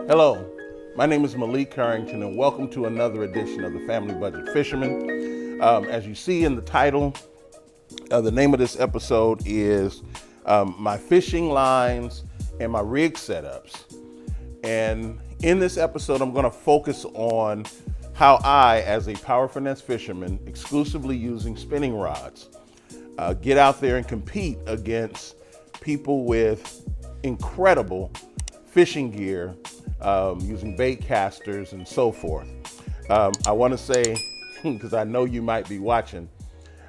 Hello, my name is Malik Carrington, and welcome to another edition of the Family Budget Fisherman. As you see in the title, the name of this episode is my fishing lines and my rig setups. And in this episode, I'm going to focus on how I, as a power finesse fisherman, exclusively using spinning rods, get out there and compete against people with incredible fishing gear, using bait casters and so forth. I want to say, because I know you might be watching,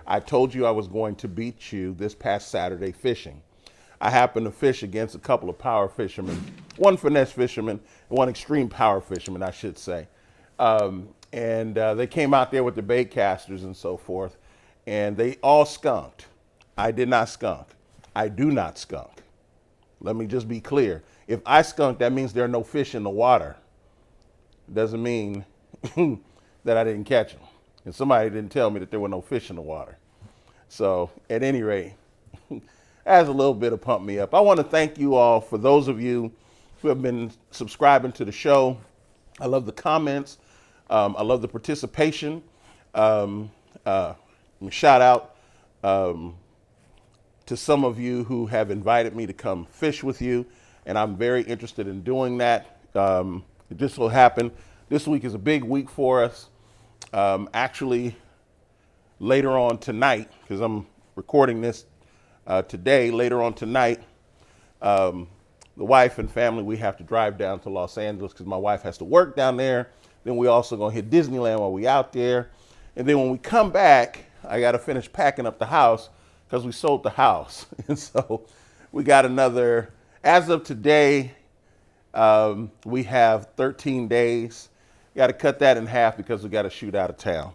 I told you I was going to beat you this past Saturday fishing. I happened to fish against a couple of power fishermen, one finesse fisherman, and one extreme power fisherman, I should say. And they came out there with the bait casters and so forth, and they all skunked. I did not skunk. I do not skunk. Let me just be clear. If I skunk, that means there are no fish in the water. It doesn't mean that I didn't catch them. And somebody didn't tell me that there were no fish in the water. So at any rate, as a little bit of pump me up, I want to thank you all for those of you who have been subscribing to the show. I love the comments. I love the participation. Shout out to some of you who have invited me to come fish with you, and I'm very interested in doing that. It just so happened this week is a big week for us. Actually, later on tonight, because I'm recording this today, later on tonight, the wife and family, we have to drive down to Los Angeles because my wife has to work down there. Then we also gonna hit Disneyland while we out there. And then when we come back, I gotta finish packing up the house because we sold the house. And so we got another, as of today, we have 13 days. Got to cut that in half because we got to shoot out of town.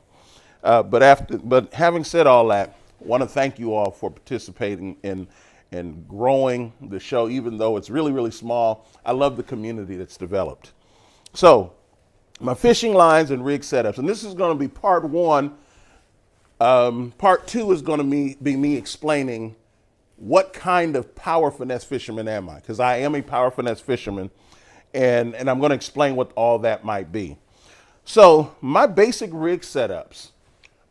But having said all that, I want to thank you all for participating in growing the show, even though it's really, really small. I love the community that's developed. So my fishing lines and rig setups, and this is going to be part one. Part two is going to be me explaining what kind of power finesse fisherman am I, because I am a power finesse fisherman, and I'm going to explain what all that might be. So my basic rig setups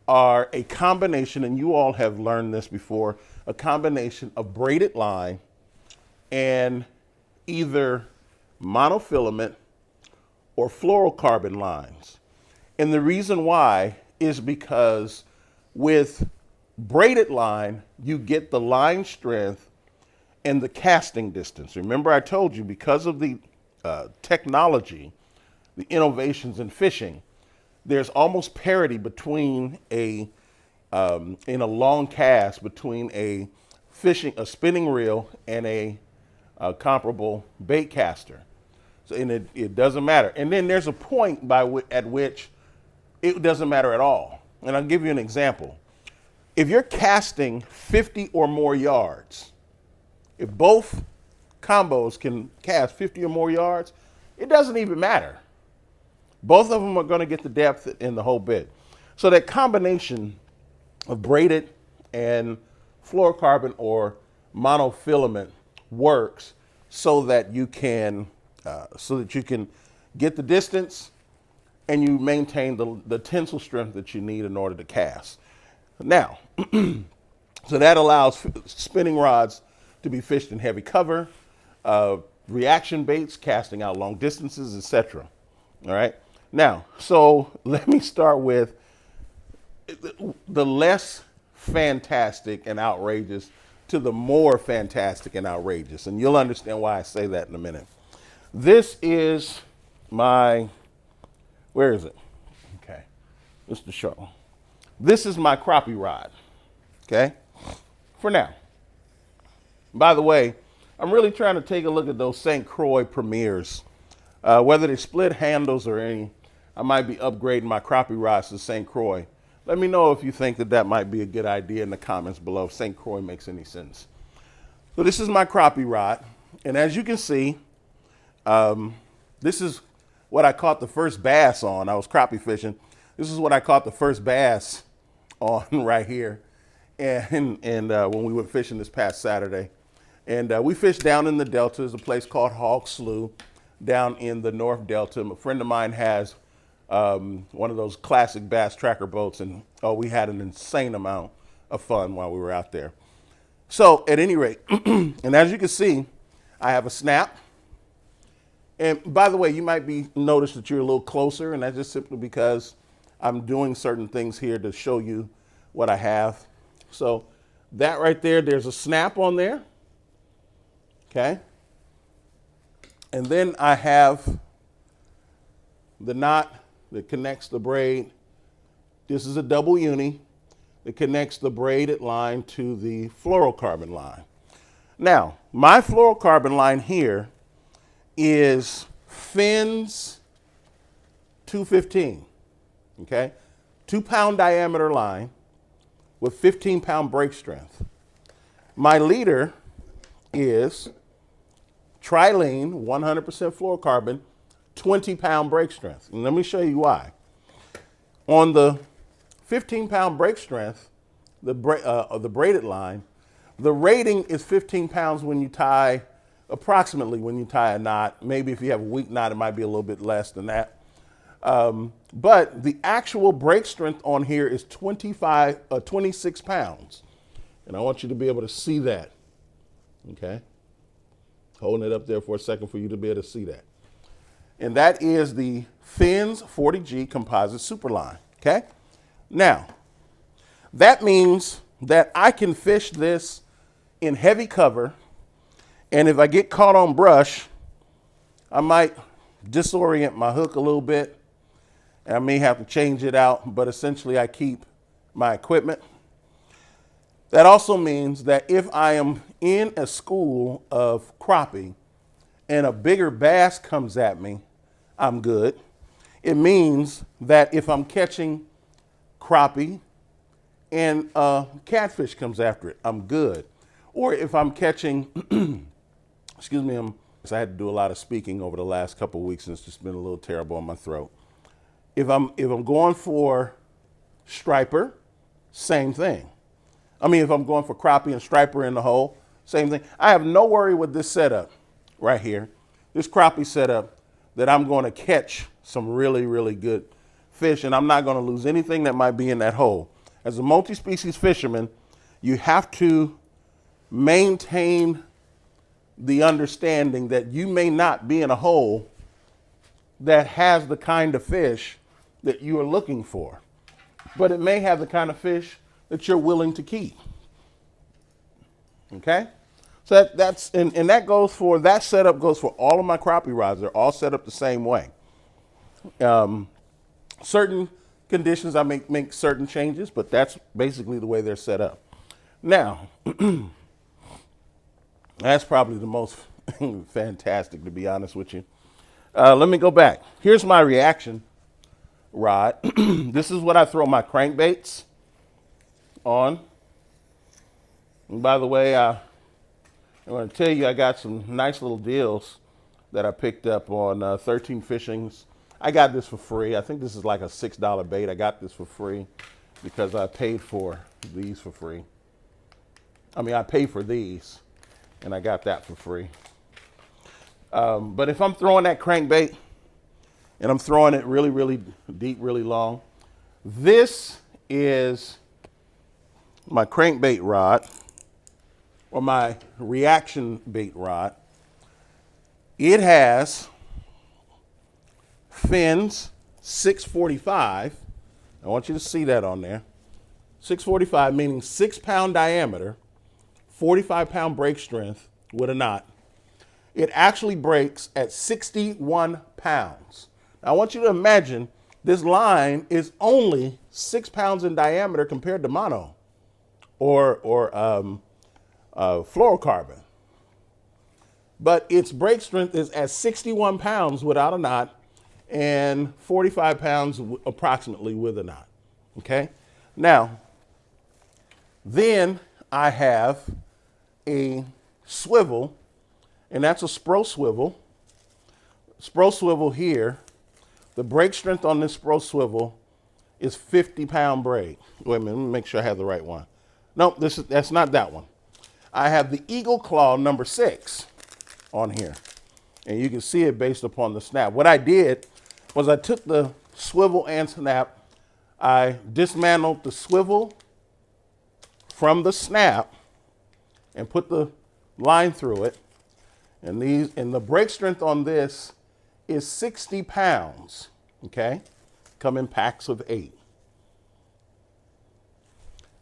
are a combination, and you all have learned this before, a combination of braided line and either monofilament or fluorocarbon lines. And the reason why is because with braided line, you get the line strength and the casting distance. Remember, I told you because of the technology, the innovations in fishing, there's almost parity between in a long cast between a spinning reel and a comparable bait caster. So, and it doesn't matter. And then there's a point at which it doesn't matter at all. And I'll give you an example. If you're casting 50 or more yards, if both combos can cast 50 or more yards, it doesn't even matter. Both of them are going to get the depth in the whole bit. So that combination of braided and fluorocarbon or monofilament works so that you can get the distance and you maintain the tensile strength that you need in order to cast. Now, so that allows spinning rods to be fished in heavy cover, reaction baits, casting out long distances, etc. All right. Now, so let me start with the less fantastic and outrageous to the more fantastic and outrageous. And you'll understand why I say that in a minute. This is my, where is it? Okay, just to show. This is my crappie rod, okay, for now. By the way, I'm really trying to take a look at those St. Croix Premiers. Whether they split handles or any, I might be upgrading my crappie rods to St. Croix. Let me know if you think that might be a good idea in the comments below, if St. Croix makes any sense. So this is my crappie rod, and as you can see, this is what I caught the first bass on. I was crappie fishing. This is what I caught the first bass on right here, and when we went fishing this past Saturday. And we fished down in the Delta. There's a place called Hog Slough. down in the North Delta. A friend of mine has one of those classic bass tracker boats, and we had an insane amount of fun while we were out there. So at any rate, and as you can see, I have a snap. And by the way, you might be notice that you're a little closer, and that's just simply because I'm doing certain things here to show you what I have. So that right there, there's a snap on there. Okay. And then I have the knot that connects the braid. This is a double uni that connects the braided line to the fluorocarbon line. Now, my fluorocarbon line here is Fins 215, okay? 2-pound diameter line with 15-pound break strength. My leader is Trilene 100% fluorocarbon, 20-pound break strength. And let me show you why. On the 15-pound break strength, the braided line, the rating is 15 pounds when you tie, approximately when you tie a knot. Maybe if you have a weak knot, it might be a little bit less than that. But the actual break strength on here is 26 pounds. And I want you to be able to see that, okay? Holding it up there for a second for you to be able to see that. And that is the Fins 40G composite superline, okay? Now, that means that I can fish this in heavy cover, and if I get caught on brush, I might disorient my hook a little bit, and I may have to change it out, but essentially I keep my equipment. That also means that if I am in a school of crappie and a bigger bass comes at me, I'm good. It means that if I'm catching crappie and a catfish comes after it, I'm good. Or if I'm catching, excuse me, I had to do a lot of speaking over the last couple of weeks and it's just been a little terrible on my throat. If I'm going for striper, same thing. I mean, if I'm going for crappie and striper in the hole, same thing. I have no worry with this setup right here, this crappie setup, that I'm going to catch some really, really good fish, and I'm not going to lose anything that might be in that hole. As a multi-species fisherman, you have to maintain the understanding that you may not be in a hole that has the kind of fish that you are looking for, but it may have the kind of fish that you're willing to keep. Okay? So that's that goes for, that setup goes for all of my crappie rods. They're all set up the same way. Certain conditions I make certain changes, but that's basically the way they're set up. Now, that's probably the most fantastic, to be honest with you. Let me go back. Here's my reaction rod. This is what I throw my crankbaits on. And by the way, I want to tell you I got some nice little deals that I picked up on 13 Fishings. I got this for free. I think this is like a $6 bait. I got this for free because I paid for these for free. I mean, I paid for these and I got that for free. But if I'm throwing that crankbait and I'm throwing it really, really deep, really long, this is my crankbait rod or my reaction bait rod. It has Fins 645. I want you to see that on there. 645 meaning 6-pound diameter, 45-pound break strength with a knot. It actually breaks at 61 pounds. Now, I want you to imagine this line is only 6 pounds in diameter compared to mono or fluorocarbon. But its break strength is at 61 pounds without a knot and 45 pounds approximately with a knot. Okay? Now, then I have a swivel, and that's a Spro swivel. Spro swivel here, the break strength on this Spro swivel is 50-pound braid. Wait a minute, let me make sure I have the right one. Nope, that's not that one. I have the Eagle Claw number 6 on here. And you can see it based upon the snap. What I did was I took the swivel and snap, I dismantled the swivel from the snap and put the line through it. And the brake strength on this is 60 pounds, okay? Come in packs of 8.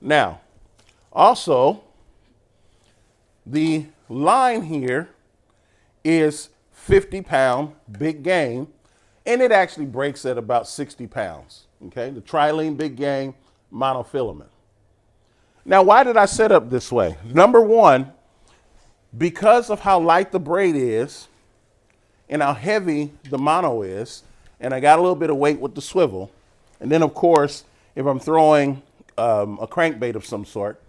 Now, also, the line here is 50-pound big game, and it actually breaks at about 60 pounds, okay? The Trilene big game monofilament. Now, why did I set up this way? Number one, because of how light the braid is and how heavy the mono is, and I got a little bit of weight with the swivel, and then of course, if I'm throwing a crankbait of some sort,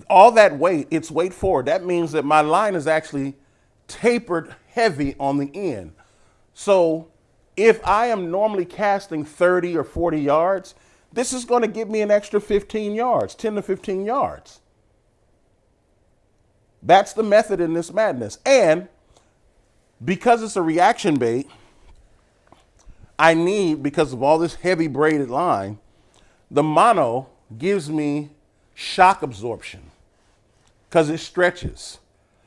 all that weight, it's weight forward. That means that my line is actually tapered heavy on the end. So if I am normally casting 30 or 40 yards, this is going to give me an extra 15 yards, 10 to 15 yards. That's the method in this madness. And because it's a reaction bait, I need, because of all this heavy braided line, the mono gives me shock absorption because it stretches.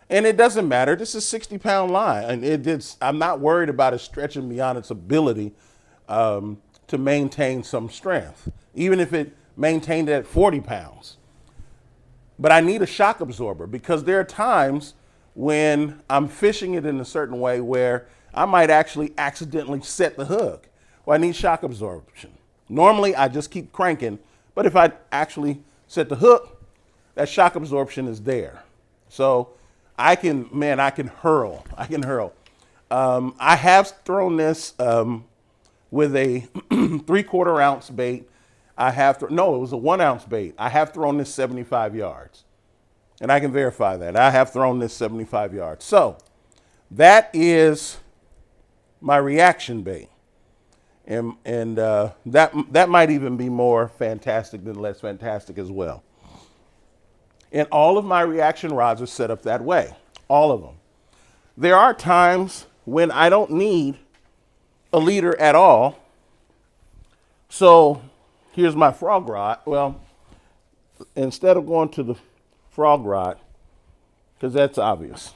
And it doesn't matter. This is a 60-pound line. And I'm not worried about it stretching beyond its ability to maintain some strength, even if it maintained at 40 pounds. But I need a shock absorber because there are times when I'm fishing it in a certain way where I might actually accidentally set the hook. Well, I need shock absorption. Normally, I just keep cranking, but if I actually set the hook, that shock absorption is there. So I can hurl. I have thrown this with a 3/4 ounce bait. It was a 1 ounce bait. I have thrown this 75 yards. And I can verify that. I have thrown this 75 yards. So that is my reaction bait. And that might even be more fantastic than less fantastic as well. And all of my reaction rods are set up that way. All of them. There are times when I don't need a leader at all. So here's my frog rod. Well, instead of going to the frog rod, because that's obvious,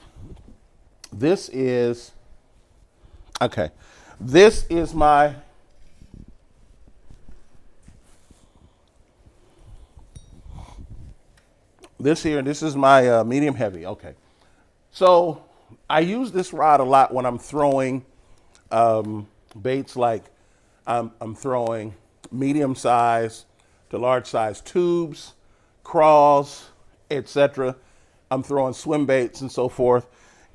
this is my this is my medium heavy. Okay, so I use this rod a lot when I'm throwing baits like I'm throwing medium size to large size tubes, crawls, etc. I'm throwing swim baits and so forth,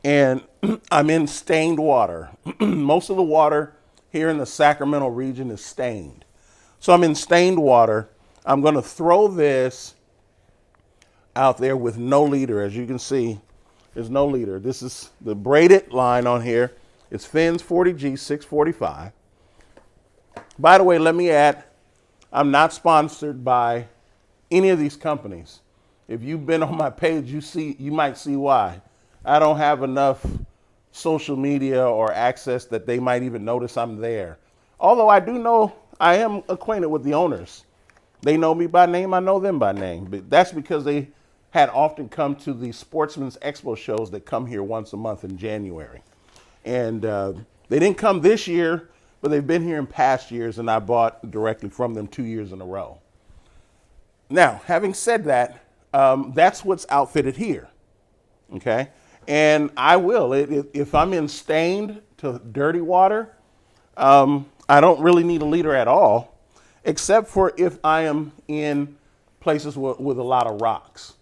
and I'm in stained water. Most of the water here in the Sacramento region is stained. So I'm in stained water. I'm going to throw this out there with no leader. As you can see, there's no leader. This is the braided line on here. It's Fins 40G 645. By the way, let me add, I'm not sponsored by any of these companies. If you've been on my page, you might see why. I don't have enough social media or access that they might even notice I'm there. Although I do know, I am acquainted with the owners. They know me by name, I know them by name. But that's because they had often come to the Sportsman's Expo shows that come here once a month in January. And they didn't come this year, but they've been here in past years, and I bought directly from them 2 years in a row. Now, having said that, that's what's outfitted here, okay? And I will, if I'm in stained to dirty water, I don't really need a leader at all, except for if I am in places with a lot of rocks.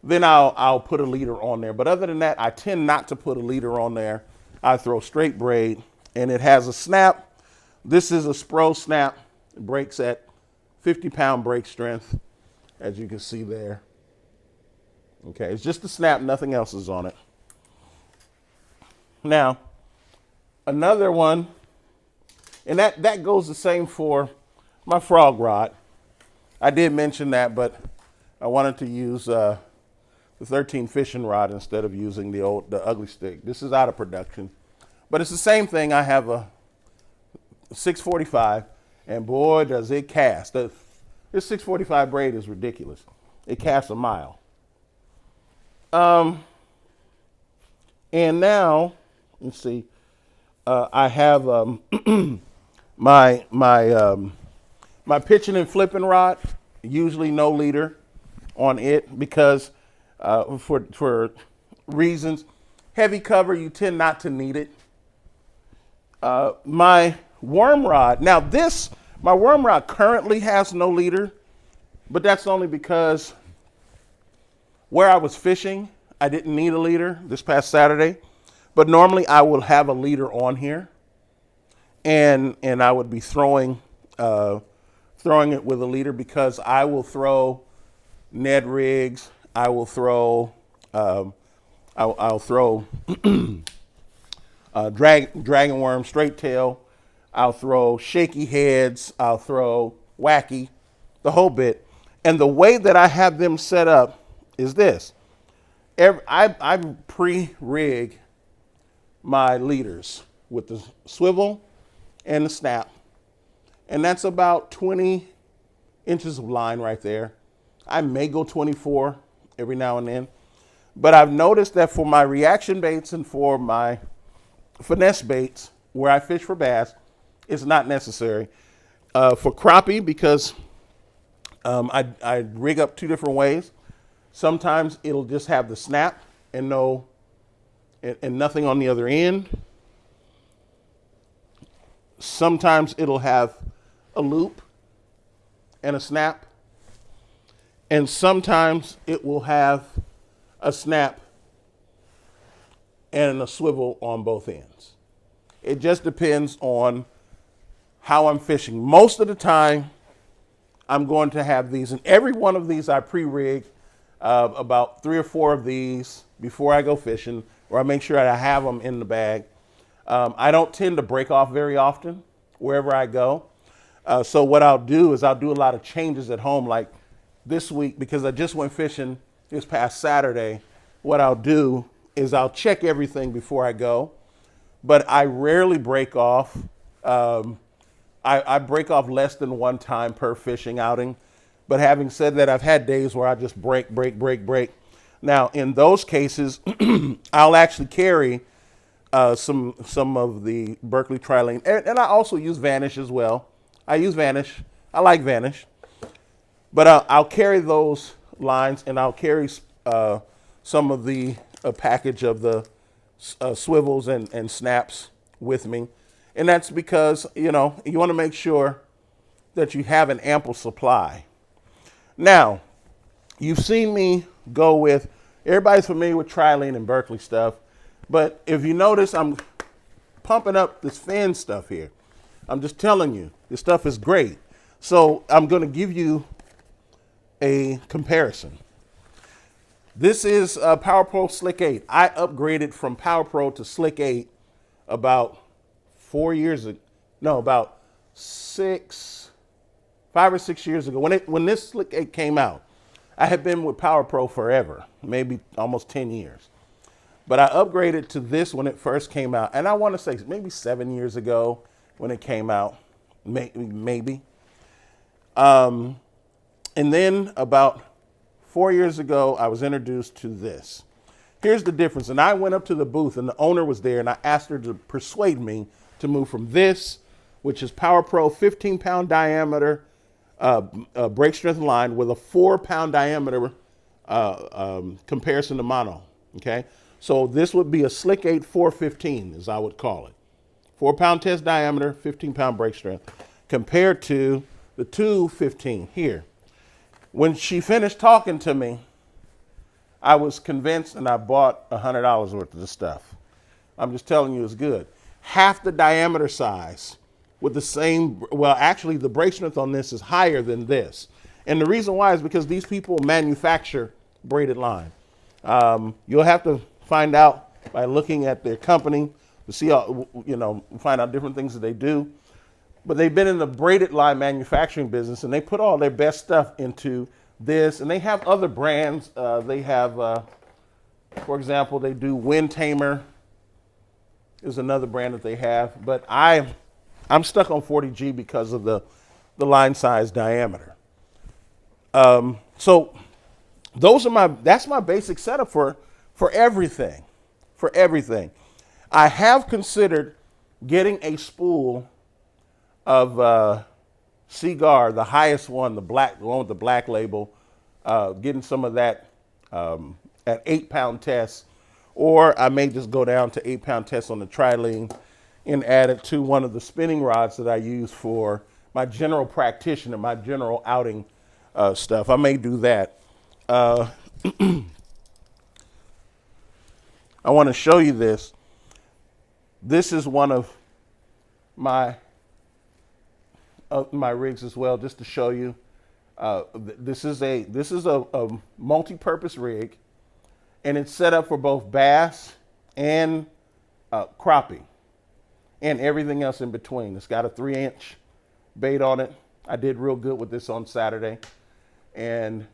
Then I'll put a leader on there. But other than that, I tend not to put a leader on there. I throw straight braid, and it has a snap. This is a Spro snap. It breaks at 50-pound break strength, as you can see there. Okay, it's just a snap, nothing else is on it. Now, another one, and that goes the same for my frog rod. I did mention that, but I wanted to use the 13 fishing rod instead of using the ugly stick. This is out of production, but it's the same thing. I have a 645, and boy, does it cast. This 645 braid is ridiculous. It casts a mile. And now, let's see, I have my pitching and flipping rod. Usually no leader on it because for reasons. Heavy cover, you tend not to need it. My worm rod, my worm rod currently has no leader, but that's only because where I was fishing, I didn't need a leader this past Saturday. But normally I will have a leader on here, and I would be throwing it with a leader because I will throw Ned rigs. I will throw I'll throw dragon worm, straight tail. I'll throw shaky heads. I'll throw wacky, the whole bit. And the way that I have them set up is this. I pre-rig my leaders with the swivel and the snap. And that's about 20 inches of line right there. I may go 24 every now and then. But I've noticed that for my reaction baits and for my finesse baits, where I fish for bass, it's not necessary. For crappie, because I rig up two different ways. Sometimes it'll just have the snap and nothing on the other end. Sometimes it'll have a loop and a snap. And sometimes it will have a snap and a swivel on both ends. It just depends on how I'm fishing. Most of the time, I'm going to have these, and every one of these I pre-rig about 3 or 4 of these before I go fishing, or I make sure I have them in the bag. I don't tend to break off very often wherever I go. So what I'll do is I'll do a lot of changes at home, like this week, because I just went fishing this past Saturday. What I'll do is I'll check everything before I go, but I rarely break off. I break off less than one time per fishing outing. But having said that, I've had days where I just break. Now, in those cases, I'll actually carry some of the Berkeley Trilene, and I also use Vanish as well. I use Vanish. I like Vanish. But I'll carry those lines, and I'll carry some of the package of the swivels and snaps with me. And that's because, you want to make sure that you have an ample supply. Now, you've seen me go with, everybody's familiar with Trilene and Berkeley stuff, but if you notice, I'm pumping up this fin stuff here. I'm just telling you, this stuff is great. So I'm going to give you a comparison. This is Power Pro Slick 8. I upgraded from Power Pro to Slick 8 about 4 years ago. No, about 5 or 6 years ago. When this Slick 8 came out, I had been with Power Pro forever, maybe almost 10 years. But I upgraded to this when it first came out. And I want to say maybe 7 years ago when it came out, maybe. And then about 4 years ago, I was introduced to this. Here's the difference. And I went up to the booth, and the owner was there, and I asked her to persuade me to move from this, which is Power Pro 15-pound diameter brake strength line with a 4-pound diameter comparison to mono. Okay, so this would be a Slick 8 415, as I would call it. 4-pound test diameter, 15-pound brake strength, compared to the 215 here. When she finished talking to me, I was convinced, and I bought $100 worth of the stuff. I'm just telling you, it's good. Half the diameter size with the same, well, actually the brake strength on this is higher than this. And the reason why is because these people manufacture braided line. You'll have to find out by looking at their company to see, find out different things that they do. But they've been in the braided line manufacturing business, and they put all their best stuff into this, and they have other brands. They have, for example, they do Wind Tamer is another brand that they have, but I'm stuck on 40G because of the line size diameter. So that's my basic setup for everything, for everything. I have considered getting a spool of Cigar, the highest one, the one with the black label, getting some of that at 8-pound tests, or I may just go down to 8-pound tests on the trilene and add it to one of the spinning rods that I use for my general practitioner, my general outing stuff. I may do that. I want to show you this. This is one of my rigs as well, just to show you. This is a multi-purpose rig, and it's set up for both bass and crappie and everything else in between. It's got a 3-inch bait on it. I did real good with this on Saturday, and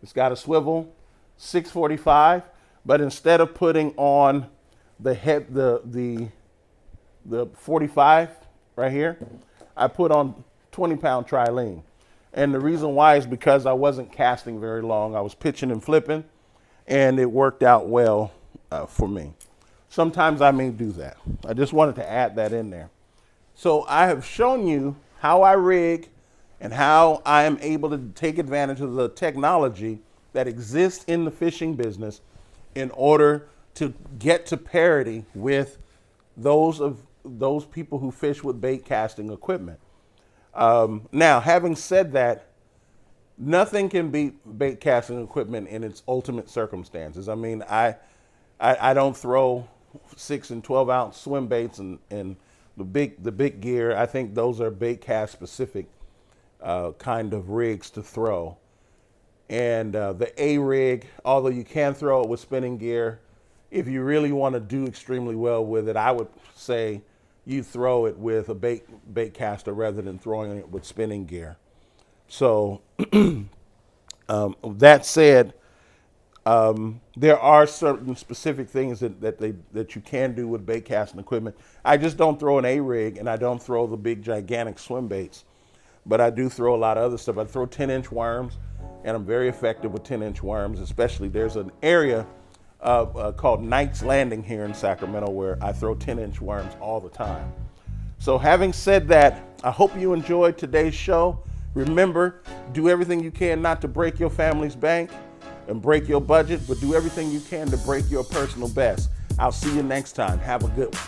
it's got a swivel, 645, but instead of putting on the head, the 45 right here, I put on 20-pound trilene. And the reason why is because I wasn't casting very long. I was pitching and flipping, and it worked out well for me. Sometimes I may do that. I just wanted to add that in there. So I have shown you how I rig and how I am able to take advantage of the technology that exists in the fishing business in order to get to parity with those people who fish with bait casting equipment. Now, having said that, nothing can beat bait casting equipment in its ultimate circumstances. I mean, I don't throw 6 and 12 ounce swim baits and the big gear. I think those are bait cast specific kind of rigs to throw. And the A rig, although you can throw it with spinning gear, if you really want to do extremely well with it, I would say you throw it with a bait caster rather than throwing it with spinning gear. So that said, there are certain specific things that you can do with bait casting equipment. I just don't throw an A rig, and I don't throw the big gigantic swim baits, but I do throw a lot of other stuff. I throw 10-inch worms, and I'm very effective with 10-inch worms. Especially there's an area called Knight's Landing here in Sacramento where I throw 10-inch worms all the time. So having said that, I hope you enjoyed today's show. Remember, do everything you can not to break your family's bank and break your budget, but do everything you can to break your personal best. I'll see you next time. Have a good one.